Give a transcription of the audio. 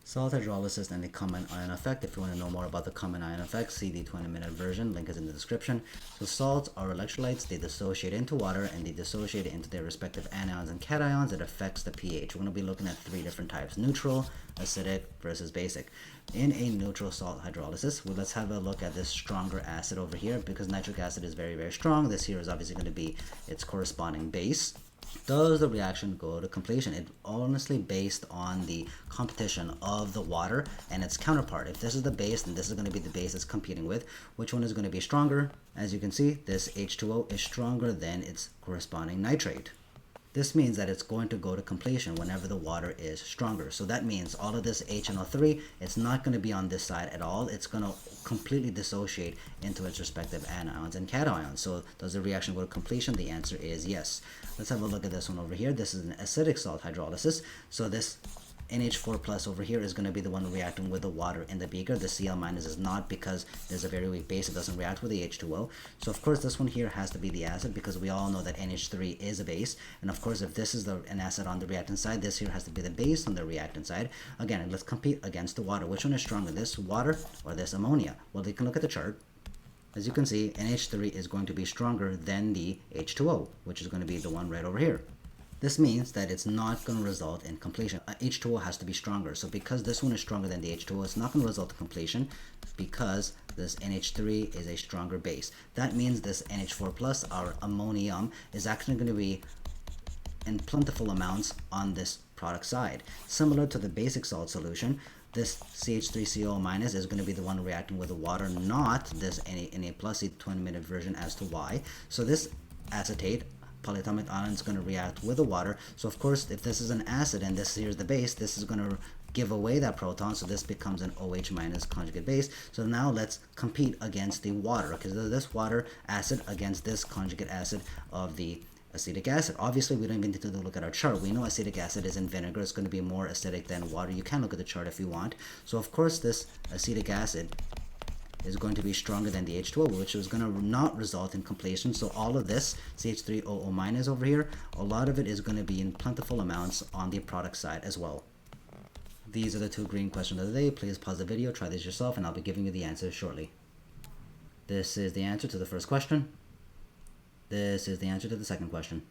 Salt hydrolysis and the common ion effect. If you want to know more about the common ion effect, see the 20-minute version. Link is in the description. So salts are electrolytes. They dissociate into water and they dissociate into their respective anions and cations. It affects the pH. We're going to be looking at three different types: neutral, acidic, versus basic. In a neutral salt hydrolysis, let's have a look at this stronger acid over here. Because nitric acid is very, very strong, this here is obviously going to be its corresponding base. Does the reaction go to completion? It honestly based on the competition of the water and its counterpart. If this is the base, then this is going to be the base it's competing with. Which one is going to be stronger? As you can see, this H2O is stronger than its corresponding nitrate. This means that it's going to go to completion whenever the water is stronger. So that means all of this HNO3, it's not going to be on this side at all. It's going to completely dissociate into its respective anions and cations. So does the reaction go to completion? The answer is yes. Let's have a look at this one over here. This is an acidic salt hydrolysis. So this NH4 plus over here is going to be the one reacting with the water in the beaker. The Cl minus is not, because there's a very weak base. It doesn't react with the H2O. So of course this one here has to be the acid, because we all know that NH3 is a base. And of course if this is an acid on the reactant side, this here has to be the base on the reactant side. Again, let's compete against the water. Which one is stronger, this water or this ammonia? Well, you can look at the chart. As you can see, NH3 is going to be stronger than the H2O, which is going to be the one right over here. This means that it's not going to result in completion. H2O has to be stronger. So because this one is stronger than the H2O, it's not going to result in completion, because this NH3 is a stronger base. That means this NH4 plus, our ammonium, is actually going to be in plentiful amounts on this product side. Similar to the basic salt solution, this CH3CO minus is going to be the one reacting with the water, not this Na plus, the 20-minute version as to why. So this acetate, polyatomic ion, is going to react with the water. So of course if this is an acid and this here is the base, this is going to give away that proton, so this becomes an OH minus conjugate base. So now let's compete against the water, because this water acid against this conjugate acid of the acetic acid. Obviously we don't even need to look at our chart. We know acetic acid is in vinegar. It's going to be more acidic than water. You can look at the chart if you want. So of course this acetic acid is going to be stronger than the H2O, which is going to not result in completion. So all of this CH3OO minus over here, a lot of it is going to be in plentiful amounts on the product side as well. These are the two green questions of the day. Please pause the video, try these yourself, and I'll be giving you the answers shortly. This is the answer to the first question. This is the answer to the second question.